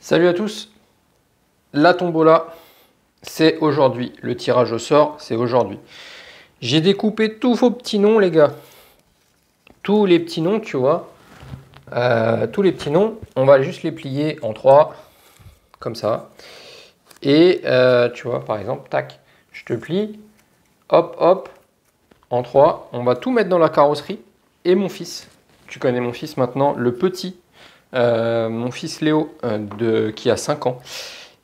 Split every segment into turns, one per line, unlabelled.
Salut à tous, la tombola, c'est aujourd'hui. Le tirage au sort, c'est aujourd'hui. J'ai découpé tous vos petits noms, les gars. Tous les petits noms, tu vois. Tous les petits noms, on va juste les plier en 3, comme ça. Et tu vois, par exemple, tac, je te plie, hop, hop, en 3. On va tout mettre dans la carrosserie. Et mon fils, tu connais mon fils maintenant, le petit, mon fils Léo, qui a 5 ans.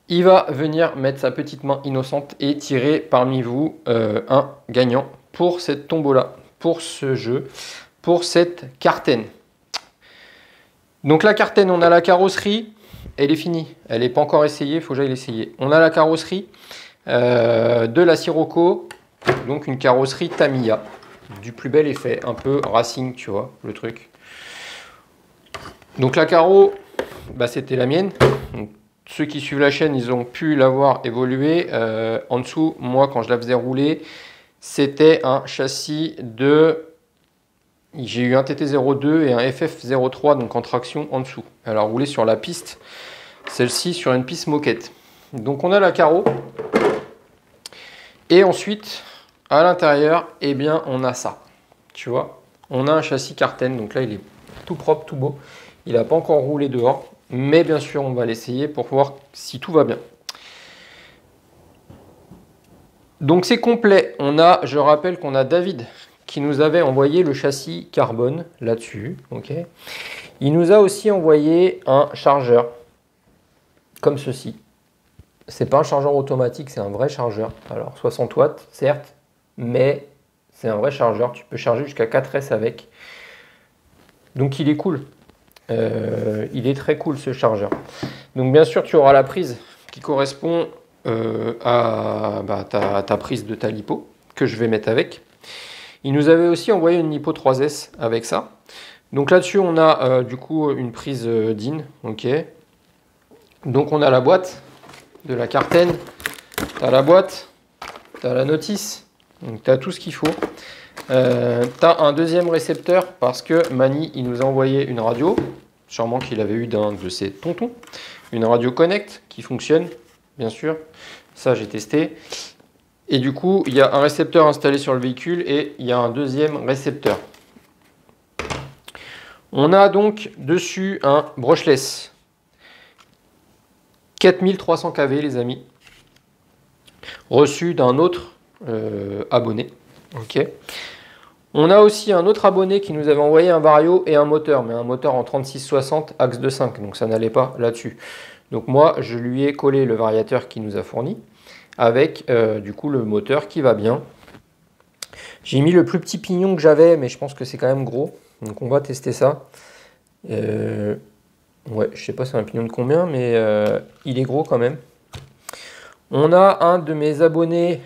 Il va venir mettre sa petite main innocente et tirer parmi vous un gagnant pour cette tombola, pour ce jeu, pour cette cartaine. Donc la cartaine, on a la carrosserie, elle est finie, elle n'est pas encore essayée, il faut que j'aille l'essayer. On a la carrosserie de la Sirocco, donc une carrosserie Tamiya, du plus bel effet, un peu racing, tu vois, le truc. Donc la carreau, bah, c'était la mienne. Donc, ceux qui suivent la chaîne, ils ont pu la voir évoluer. En dessous, moi, quand je la faisais rouler, c'était un châssis de... J'ai eu un TT02 et un FF03, donc en traction en dessous. Elle a roulé sur la piste, celle-ci sur une piste moquette. Donc on a la carreau. Et ensuite, à l'intérieur, eh bien, on a ça. Tu vois, on a un châssis Carten. Donc là, il est tout propre, tout beau. Il n'a pas encore roulé dehors. Mais bien sûr, on va l'essayer pour voir si tout va bien. Donc c'est complet. On a, je rappelle qu'on a David qui nous avait envoyé le châssis carbone là-dessus. Okay. Il nous a aussi envoyé un chargeur comme ceci. C'est pas un chargeur automatique, c'est un vrai chargeur. Alors 60 watts, certes, mais c'est un vrai chargeur. Tu peux charger jusqu'à 4S avec. Donc il est cool. Il est très cool ce chargeur. Donc bien sûr, tu auras la prise qui correspond à ta prise de ta lipo que je vais mettre avec. Il nous avait aussi envoyé une lipo 3S avec ça. Donc là-dessus, on a du coup une prise DIN. Ok. Donc on a la boîte de la Carten. Tu as la boîte, tu as la notice. Donc tu as tout ce qu'il faut. Tu as un deuxième récepteur parce que Mani, il nous a envoyé une radio. Sûrement qu'il avait eu d'un de ses tontons. Une radio Connect qui fonctionne, bien sûr. Ça, j'ai testé. Et du coup, il y a un récepteur installé sur le véhicule et il y a un deuxième récepteur. On a donc dessus un brushless 4300 kV, les amis. Reçu d'un autre abonné. Ok. On a aussi un autre abonné qui nous avait envoyé un vario et un moteur, mais un moteur en 3660 axe de 5, donc ça n'allait pas là-dessus. Donc moi, je lui ai collé le variateur qu'il nous a fourni, avec du coup le moteur qui va bien. J'ai mis le plus petit pignon que j'avais, mais je pense que c'est quand même gros, donc on va tester ça. Ouais, je sais pas c'est un pignon de combien, mais il est gros quand même. On a un de mes abonnés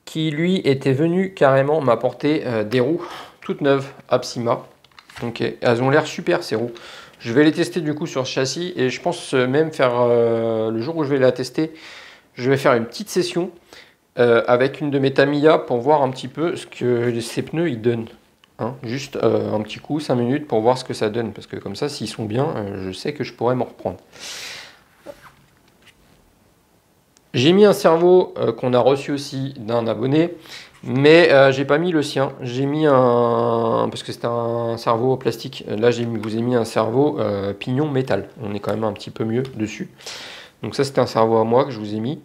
qui lui était venu carrément m'apporter des roues toutes neuves Apsima. Ok, elles ont l'air super ces roues. Je vais les tester du coup sur ce châssis et je pense même faire le jour où je vais la tester, je vais faire une petite session avec une de mes Tamiya pour voir un petit peu ce que ces pneus ils donnent. Hein, juste un petit coup, 5 minutes pour voir ce que ça donne parce que comme ça s'ils sont bien, je sais que je pourrais m'en reprendre. J'ai mis un servo qu'on a reçu aussi d'un abonné, mais j'ai pas mis le sien. J'ai mis un... parce que c'était un servo plastique. Là, vous ai mis un servo pignon métal. On est quand même un petit peu mieux dessus. Donc ça, c'était un servo à moi que je vous ai mis.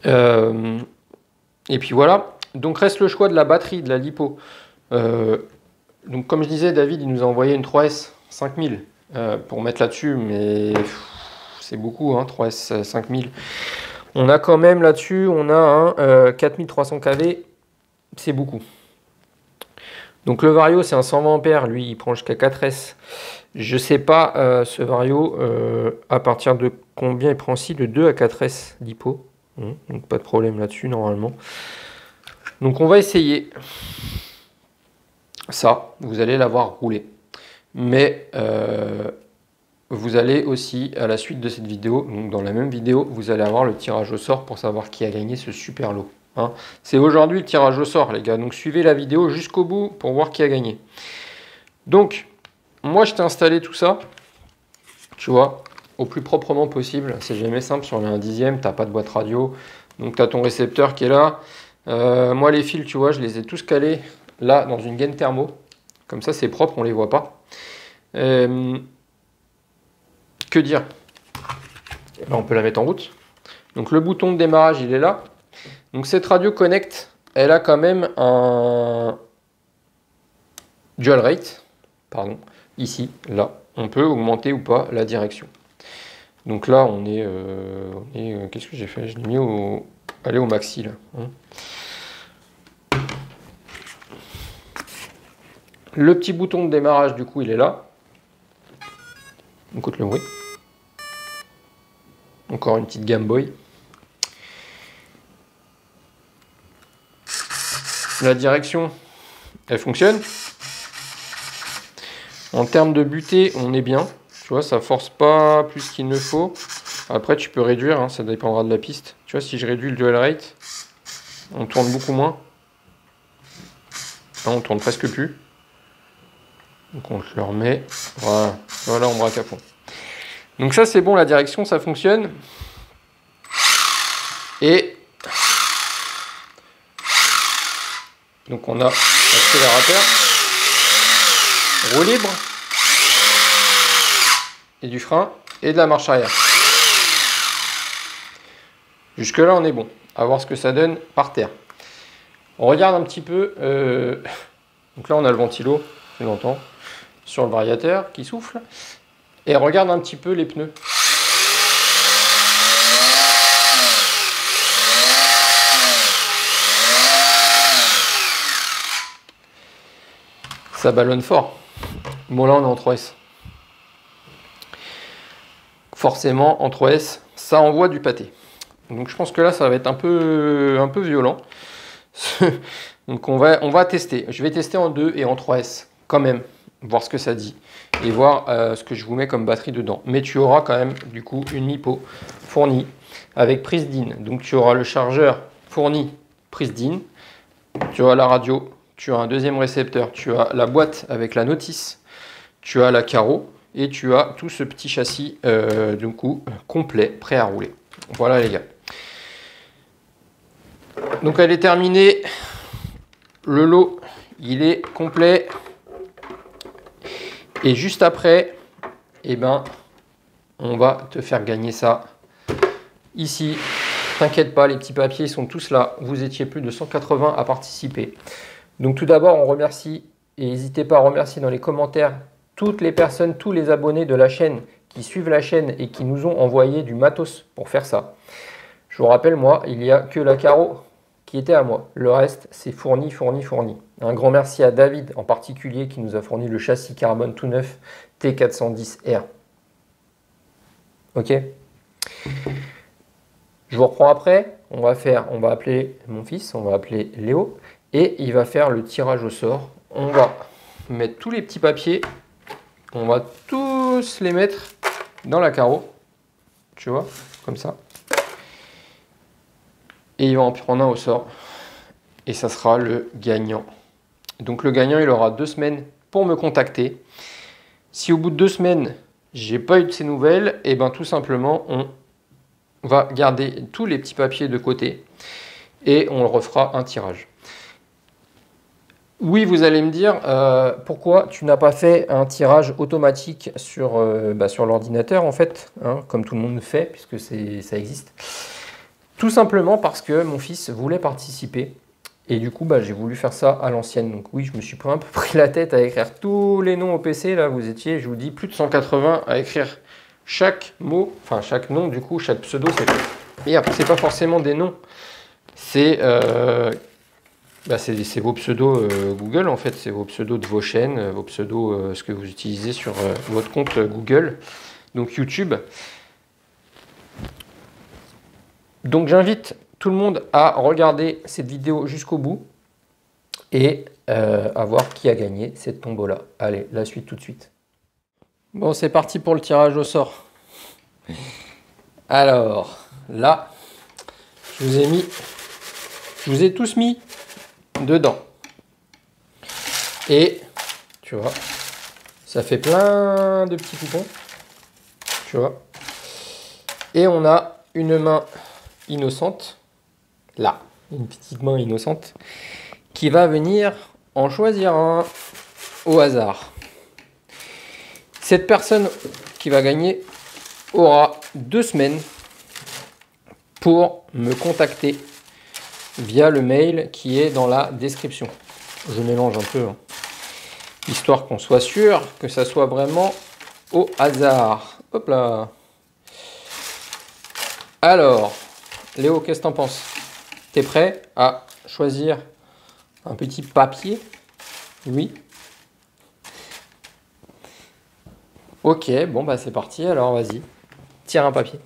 Et puis voilà. Donc reste le choix de la batterie, de la lipo. Donc comme je disais, David, il nous a envoyé une 3S 5000 pour mettre là-dessus, mais... c'est beaucoup, hein, 3S 5000. On a quand même là-dessus, on a un 4300 kV, c'est beaucoup. Donc le Vario, c'est un 120 ampères, lui, il prend jusqu'à 4S. Je sais pas, ce Vario, à partir de combien il prend aussi, de 2 à 4S lipo. Donc pas de problème là-dessus, normalement. Donc on va essayer. Ça, vous allez l'avoir roulé. Mais... vous allez aussi, à la suite de cette vidéo, donc dans la même vidéo, vous allez avoir le tirage au sort pour savoir qui a gagné ce super lot. Hein. C'est aujourd'hui le tirage au sort, les gars. Donc suivez la vidéo jusqu'au bout pour voir qui a gagné. Donc, moi, je t'ai installé tout ça. Tu vois, au plus proprement possible. C'est jamais simple sur les 1/10, t'as pas de boîte radio. Donc tu as ton récepteur qui est là. Moi les fils, tu vois, je les ai tous calés là dans une gaine thermo. Comme ça c'est propre, on les voit pas. Que dire? Ben, on peut la mettre en route. Donc le bouton de démarrage il est là. Donc cette radio Connect, elle a quand même un dual rate. Pardon. Ici, là, on peut augmenter ou pas la direction. Donc là, on est qu'est-ce que j'ai fait? Je l'ai mis au maxi là. Le petit bouton de démarrage, du coup, il est là. On écoute le bruit. Encore une petite Game Boy. La direction, elle fonctionne. En termes de butée, on est bien. Tu vois, ça force pas plus qu'il ne faut. Après, tu peux réduire, hein, ça dépendra de la piste. Tu vois, si je réduis le dual rate, on tourne beaucoup moins. Là, on tourne presque plus. Donc on le remet. Voilà, voilà, on braque à fond. Donc ça, c'est bon, la direction, ça fonctionne. Et donc on a l'accélérateur, roue libre, et du frein, et de la marche arrière. Jusque là on est bon. À voir ce que ça donne par terre. On regarde un petit peu. Donc là on a le ventilo, tu l'entends, sur le variateur qui souffle. Et regarde un petit peu les pneus. Ça ballonne fort. Bon là on est en 3S. Forcément en 3S, ça envoie du pâté. Donc je pense que là ça va être un peu violent. Donc on va tester. Je vais tester en 2 et en 3S quand même, voir ce que ça dit et voir ce que je vous mets comme batterie dedans. Mais tu auras quand même du coup une LiPo fournie avec prise DIN. Donc tu auras le chargeur fourni prise DIN, tu auras la radio, tu as un deuxième récepteur, tu as la boîte avec la notice, tu as la carreau et tu as tout ce petit châssis du coup complet, prêt à rouler. Voilà les gars. Donc elle est terminée. Le lot, il est complet. Et juste après, eh ben, on va te faire gagner ça. Ici, t'inquiète pas, les petits papiers sont tous là. Vous étiez plus de 180 à participer. Donc tout d'abord, on remercie, et n'hésitez pas à remercier dans les commentaires toutes les personnes, tous les abonnés de la chaîne qui suivent la chaîne et qui nous ont envoyé du matos pour faire ça. Je vous rappelle, moi, il n'y a que la carreau qui était à moi. Le reste, c'est fourni. Un grand merci à David en particulier qui nous a fourni le châssis carbone tout neuf T410R. Ok. Je vous reprends après. On va appeler mon fils, on va appeler Léo et il va faire le tirage au sort. On va mettre tous les petits papiers. On va tous les mettre dans la carreau. Tu vois, comme ça. Et il va en prendre un au sort. Et ça sera le gagnant. Donc le gagnant, il aura 2 semaines pour me contacter. Si au bout de 2 semaines, j'ai pas eu de ces nouvelles, et ben tout simplement, on va garder tous les petits papiers de côté et on refera un tirage. Oui, vous allez me dire, pourquoi tu n'as pas fait un tirage automatique sur l'ordinateur, en fait, hein, comme tout le monde le fait, puisque ça existe. Tout simplement parce que mon fils voulait participer. Et du coup, j'ai voulu faire ça à l'ancienne. Donc oui, je me suis un peu pris la tête à écrire tous les noms au PC. Là, vous étiez, je vous dis, plus de 180 à écrire chaque mot, enfin chaque nom, du coup, chaque pseudo. C'est pas forcément des noms. C'est vos pseudos Google, en fait. C'est vos pseudos de vos chaînes, vos pseudos, ce que vous utilisez sur votre compte Google, donc YouTube. Donc j'invite tout le monde à regarder cette vidéo jusqu'au bout et à voir qui a gagné cette tombola. Allez, la suite tout de suite. Bon, c'est parti pour le tirage au sort. Alors, là, je vous ai tous mis dedans. Et, tu vois, ça fait plein de petits coupons. Tu vois, Et on a une main innocente, là, une petite main innocente, qui va venir en choisir un au hasard. Cette personne qui va gagner aura 2 semaines pour me contacter via le mail qui est dans la description. Je mélange un peu, hein, histoire qu'on soit sûr que ça soit vraiment au hasard. Hop là. Alors, Léo, qu'est-ce que t'en penses? T'es prêt à choisir un petit papier? Oui. Ok, bon bah c'est parti, alors vas-y. Tire un papier.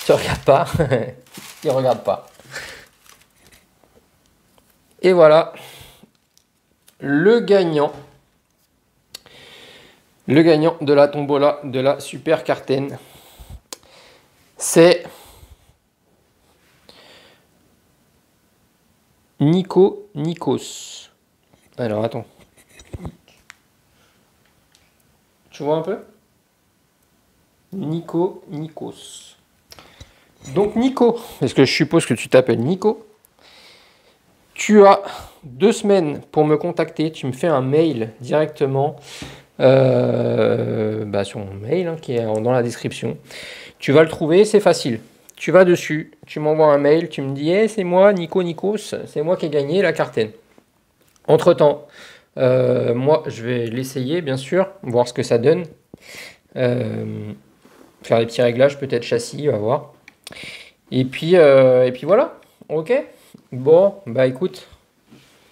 Tu regardes pas. Tu regardes pas. Et voilà. Le gagnant de la tombola de la Super Carten, c'est Nikos. Alors attends. Tu vois un peu? Nikos. Donc Nico, parce que je suppose que tu t'appelles Nico, tu as 2 semaines pour me contacter. Tu me fais un mail directement sur mon mail qui est dans la description. Tu vas le trouver, c'est facile. Tu vas dessus, tu m'envoies un mail, tu me dis hey, c'est moi, Nikos, c'est moi qui ai gagné la Carten. Entre-temps, moi je vais l'essayer bien sûr, voir ce que ça donne. Faire des petits réglages, peut-être châssis, on va voir. Et puis voilà, ok. Bon, bah écoute,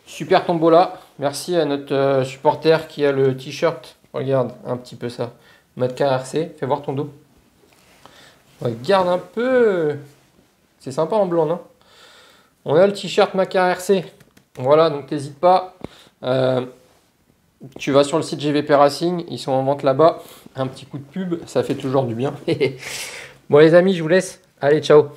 super tombola. Merci à notre supporter qui a le t-shirt. Regarde un petit peu ça. McKRC, fais voir ton dos. Regarde un peu. C'est sympa en blanc, non? On a le t-shirt McKRC. Voilà, donc n'hésite pas. Tu vas sur le site GVP Racing, ils sont en vente là-bas. Un petit coup de pub, ça fait toujours du bien. Bon les amis, je vous laisse. Allez, ciao.